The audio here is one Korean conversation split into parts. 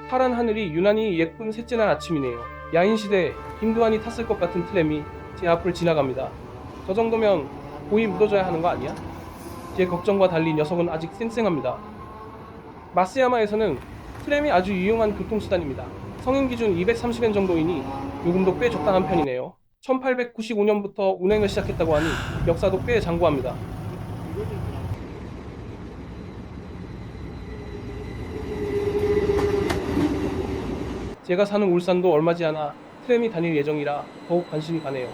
파란 하늘이 유난히 예쁜 셋째 날 아침이네요. 야인시대 김두한이 탔을 것 같은 트램이 제 앞을 지나갑니다. 저 정도면 고이 묻어줘야 하는 거 아니야? 제 걱정과 달리 녀석은 아직 쌩쌩합니다. 마쓰야마에서는 트램이 아주 유용한 교통수단입니다. 성인 기준 230엔 정도이니 요금도 꽤 적당한 편이네요. 1895년부터 운행을 시작했다고 하니 역사도 꽤 장구합니다. 제가 사는 울산도 얼마지 않아 트램이 다닐 예정이라 더욱 관심이 가네요.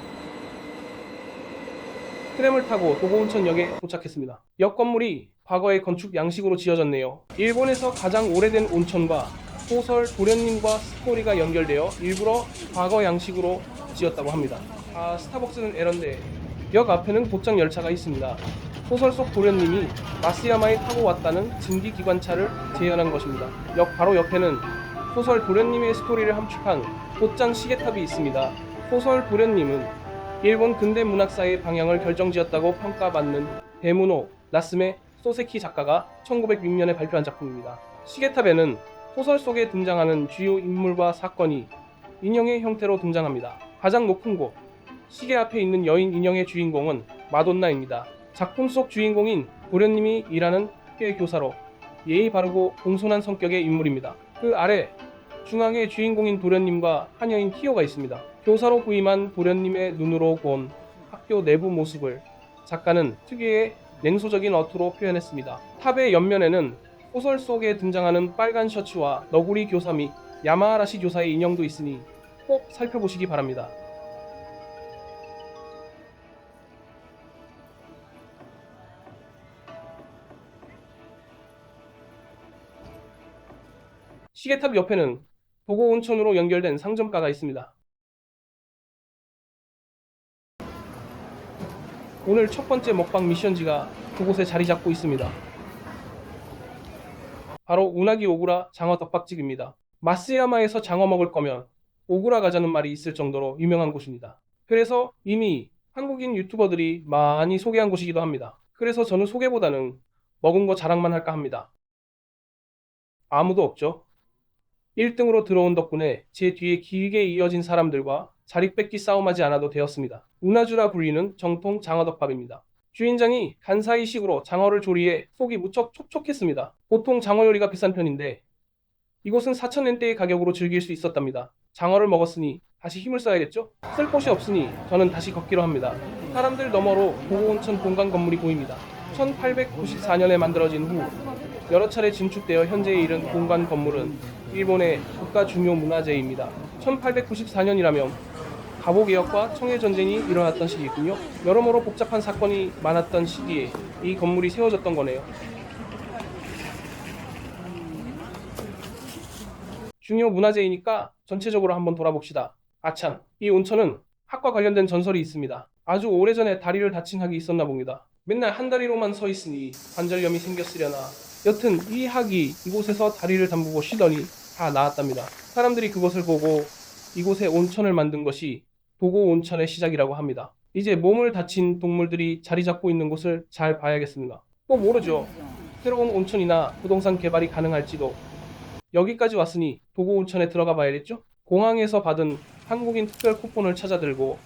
트램을 타고 도고온천역에 도착했습니다. 역 건물이 과거의 건축 양식으로 지어졌네요. 일본에서 가장 오래된 온천과 소설 도련님과 스토리가 연결되어 일부러 과거 양식으로 지었다고 합니다. 스타벅스는 에런데 역 앞에는 곧장 열차가 있습니다. 소설 속 도련님이 마쓰야마에 타고 왔다는 증기 기관차를 재현한 것입니다. 역 바로 옆에는 소설 도련님의 스토리를 함축한 곧장 시계탑이 있습니다. 소설 도련님은 일본 근대 문학사의 방향을 결정지었다고 평가받는 데무노 나스메 소세키 작가가 1906년에 발표한 작품입니다. 시계탑에는 소설 속에 등장하는 주요 인물과 사건이 인형의 형태로 등장합니다. 가장 높은 곳, 시계 앞에 있는 여인 인형의 주인공은 마돈나입니다. 작품 속 주인공인 도련님이 일하는 학교의 교사로 예의 바르고 공손한 성격의 인물입니다. 그 아래 중앙에 주인공인 도련님과 하녀인 키요가 있습니다. 교사로 부임한 도련님의 눈으로 본 학교 내부 모습을 작가는 특유의 냉소적인 어투로 표현했습니다. 탑의 옆면에는 소설 속에 등장하는 빨간 셔츠와 너구리 교사 및 야마아라시 교사의 인형도 있으니 꼭 살펴보시기 바랍니다. 시계탑 옆에는 도고 온천으로 연결된 상점가가 있습니다. 오늘 첫 번째 먹방 미션지가 그곳에 자리 잡고 있습니다. 바로 우나기 오구라 장어 덮밥집입니다. 마쓰야마에서 장어 먹을 거면 오구라 가자는 말이 있을 정도로 유명한 곳입니다. 그래서 이미 한국인 유튜버들이 많이 소개한 곳이기도 합니다. 그래서 저는 소개보다는 먹은 거 자랑만 할까 합니다. 아무도 없죠. 1등으로 들어온 덕분에 제 뒤에 길게 이어진 사람들과 자리 뺏기 싸움하지 않아도 되었습니다. 우나주라 불리는 정통 장어덮밥입니다. 주인장이 간사이식으로 장어를 조리해 속이 무척 촉촉했습니다. 보통 장어 요리가 비싼 편인데 이곳은 4,000엔대의 가격으로 즐길 수 있었답니다. 장어를 먹었으니 다시 힘을 써야겠죠? 쓸 곳이 없으니 저는 다시 걷기로 합니다. 사람들 너머로 도고온천 본관 건물이 보입니다. 1894년에 만들어진 후 여러 차례 진축되어 현재에 이른 본관 건물은 일본의 국가 중요 문화재입니다. 1894년이라면 갑오개혁과 청해전쟁이 일어났던 시기군요. 여러모로 복잡한 사건이 많았던 시기에 이 건물이 세워졌던 거네요. 중요 문화재이니까 전체적으로 한번 돌아봅시다. 아참, 이 온천은 학과 관련된 전설이 있습니다. 아주 오래전에 다리를 다친 학이 있었나 봅니다. 맨날 한 다리로만 서 있으니 관절염이 생겼으려나. 여튼 이 학이 이곳에서 다리를 담그고 쉬더니 다 나았답니다. 사람들이 그것을 보고 이곳에 온천을 만든 것이 도고 온천의 시작이라고 합니다. 이제 몸을 다친 동물들이 자리 잡고 있는 곳을 잘 봐야겠습니다. 또 모르죠. 새로운 온천이나 부동산 개발이 가능할지도. 여기까지 왔으니 도고 온천에 들어가 봐야겠죠? 공항에서 받은 한국인 특별 쿠폰을 찾아 들고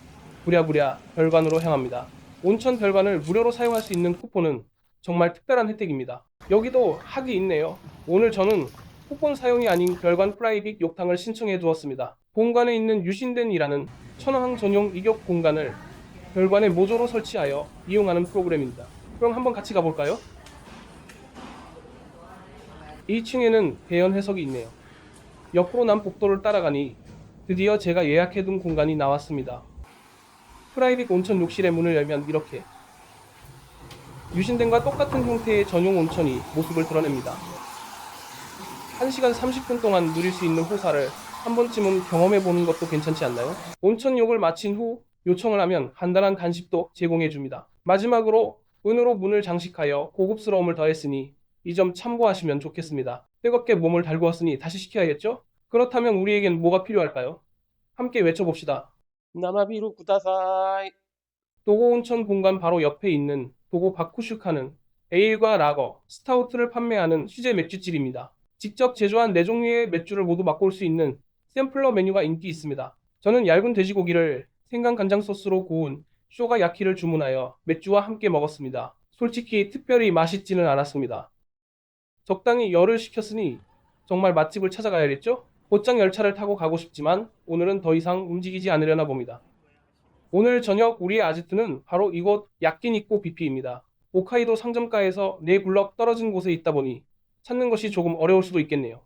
부랴부랴 별관으로 향합니다. 온천 별관을 무료로 사용할 수 있는 쿠폰은 정말 특별한 혜택입니다. 여기도 학이 있네요. 오늘 저는 쿠폰 사용이 아닌 별관 프라이빗 욕탕을 신청해 두었습니다. 본관에 있는 유신덴이라는 천황 전용 익욕 공간을 별관의 모조로 설치하여 이용하는 프로그램입니다. 그럼 한번 같이 가볼까요? 2층에는 대연 해석이 있네요. 옆으로 난 복도를 따라가니 드디어 제가 예약해둔 공간이 나왔습니다. 프라이빗 온천 욕실의 문을 열면 이렇게 유신덴과 똑같은 형태의 전용 온천이 모습을 드러냅니다. 1시간 30분 동안 누릴 수 있는 호사를 한 번쯤은 경험해보는 것도 괜찮지 않나요? 온천욕을 마친 후 요청을 하면 간단한 간식도 제공해줍니다. 마지막으로 은으로 문을 장식하여 고급스러움을 더했으니 이 점 참고하시면 좋겠습니다. 뜨겁게 몸을 달구었으니 다시 시켜야겠죠? 그렇다면 우리에겐 뭐가 필요할까요? 함께 외쳐봅시다. 나마비루 구다사이. 도고 온천 본관 바로 옆에 있는 도고 바쿠슈카는 에일과 라거, 스타우트를 판매하는 수제 맥주집입니다. 직접 제조한 4종류의 맥주를 모두 맛볼 수 있는 샘플러 메뉴가 인기 있습니다. 저는 얇은 돼지고기를 생강 간장 소스로 구운 쇼가 야키를 주문하여 맥주와 함께 먹었습니다. 솔직히 특별히 맛있지는 않았습니다. 적당히 열을 식혔으니 정말 맛집을 찾아가야겠죠? 곧장 열차를 타고 가고 싶지만 오늘은 더 이상 움직이지 않으려나 봅니다. 오늘 저녁 우리의 아지트는 바로 이곳 야끼니쿠 비피입니다. 홋카이도 상점가에서 4블럭 떨어진 곳에 있다 보니 찾는 것이 조금 어려울 수도 있겠네요.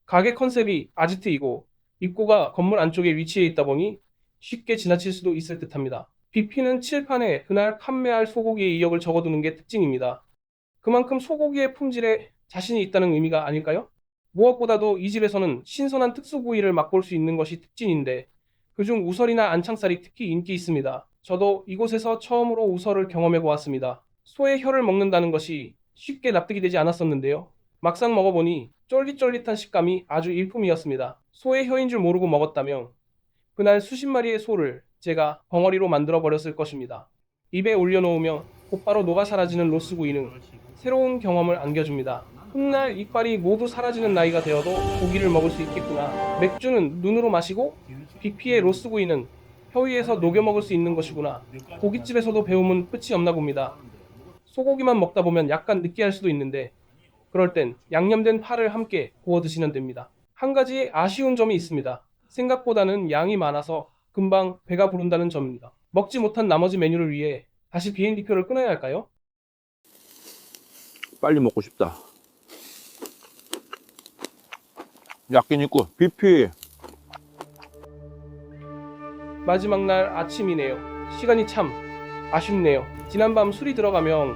가게 컨셉이 아지트이고 입구가 건물 안쪽에 위치해 있다 보니 쉽게 지나칠 수도 있을 듯합니다. 비피는 칠판에 그날 판매할 소고기의 이력을 적어두는 게 특징입니다. 그만큼 소고기의 품질에 자신이 있다는 의미가 아닐까요? 무엇보다도 이 집에서는 신선한 특수부위를 맛볼 수 있는 것이 특징인데 그중 우설이나 안창살이 특히 인기 있습니다. 저도 이곳에서 처음으로 우설을 경험해 보았습니다. 소의 혀를 먹는다는 것이 쉽게 납득이 되지 않았었는데요. 막상 먹어보니 쫄깃쫄깃한 식감이 아주 일품이었습니다. 소의 혀인 줄 모르고 먹었다면 그날 수십 마리의 소를 제가 벙어리로 만들어 버렸을 것입니다. 입에 올려놓으며 곧바로 녹아 사라지는 로스구이는 새로운 경험을 안겨줍니다. 훗날 이빨이 모두 사라지는 나이가 되어도 고기를 먹을 수 있겠구나. 맥주는 눈으로 마시고 비피의 로스구이는 혀 위에서 녹여 먹을 수 있는 것이구나. 고깃집에서도 배움은 끝이 없나 봅니다. 소고기만 먹다 보면 약간 느끼할 수도 있는데 그럴 땐 양념된 파를 함께 구워 드시면 됩니다. 한 가지 아쉬운 점이 있습니다. 생각보다는 양이 많아서 금방 배가 부른다는 점입니다. 먹지 못한 나머지 메뉴를 위해 다시 비행기표를 끊어야 할까요? 빨리 먹고 싶다. 야끼니쿠 비피. 마지막 날 아침이네요. 시간이 참 아쉽네요. 지난밤 술이 들어가면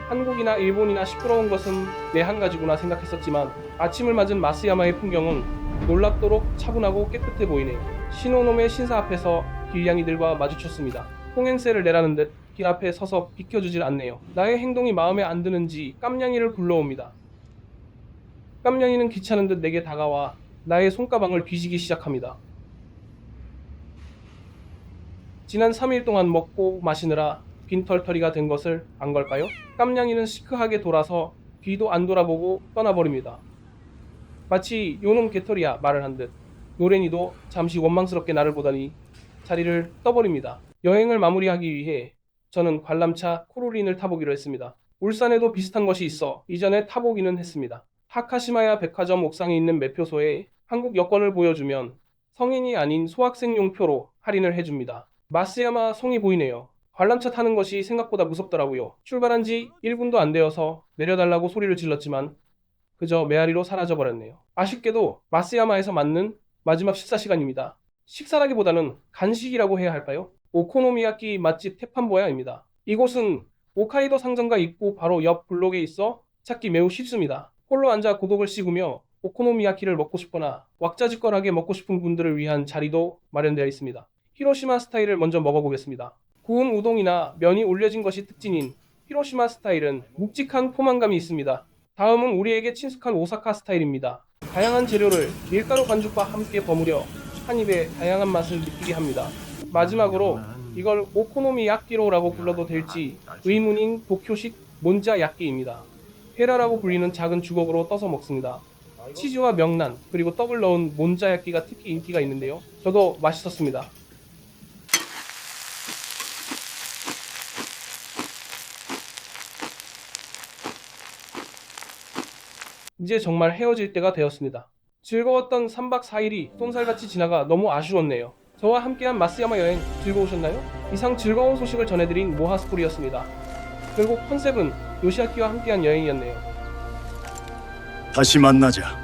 한국이나 일본이나 시끄러운 것은 내 한 가지구나 생각했었지만 아침을 맞은 마스야마의 풍경은 놀랍도록 차분하고 깨끗해 보이네요. 신호놈의 신사 앞에서 길냥이들과 마주쳤습니다. 통행세를 내라는 듯 길 앞에 서서 비켜주질 않네요. 나의 행동이 마음에 안 드는지 깜냥이를 불러옵니다. 깜냥이는 귀찮은 듯 내게 다가와 나의 손가방을 뒤지기 시작합니다. 지난 3일 동안 먹고 마시느라 빈털터리가 된 것을 안 걸까요? 깜냥이는 시크하게 돌아서 뒤도 안 돌아보고 떠나버립니다. 마치 요놈 개털이야 말을 한 듯 노랭이도 잠시 원망스럽게 나를 보다니 자리를 떠버립니다. 여행을 마무리하기 위해 저는 관람차 코로린을 타보기로 했습니다. 울산에도 비슷한 것이 있어 이전에 타보기는 했습니다. 타카시마야 백화점 옥상에 있는 매표소에 한국 여권을 보여주면 성인이 아닌 소학생용 표로 할인을 해줍니다. 마스야마 성이 보이네요. 관람차 타는 것이 생각보다 무섭더라고요. 출발한 지 1분도 안 되어서 내려달라고 소리를 질렀지만 그저 메아리로 사라져버렸네요. 아쉽게도 마스야마에서 맞는 마지막 식사 시간입니다. 식사라기보다는 간식이라고 해야 할까요? 오코노미야끼 맛집 테판보야입니다. 이곳은 홋카이도 상점가 입구 바로 옆 블록에 있어 찾기 매우 쉽습니다. 홀로 앉아 고독을 씹으며 오코노미야키를 먹고 싶거나 왁자지껄하게 먹고 싶은 분들을 위한 자리도 마련되어 있습니다. 히로시마 스타일을 먼저 먹어보겠습니다. 구운 우동이나 면이 올려진 것이 특징인 히로시마 스타일은 묵직한 포만감이 있습니다. 다음은 우리에게 친숙한 오사카 스타일입니다. 다양한 재료를 밀가루 반죽과 함께 버무려 한 입에 다양한 맛을 느끼게 합니다. 마지막으로 이걸 오코노미야끼로라고 불러도 될지 의문인 도쿄식 몬자야끼입니다. 헤라라고 불리는 작은 주걱으로 떠서 먹습니다. 치즈와 명란 그리고 떡을 넣은 몬자야끼가 특히 인기가 있는데요. 저도 맛있었습니다. 이제 정말 헤어질 때가 되었습니다. 즐거웠던 3박 4일이 쏜살같이 지나가 너무 아쉬웠네요. 저와 함께한 마스야마 여행 즐거우셨나요? 이상 즐거운 소식을 전해드린 모하스쿨이었습니다. 결국 컨셉은 요시아키와 함께한 여행이었네요. 다시 만나자.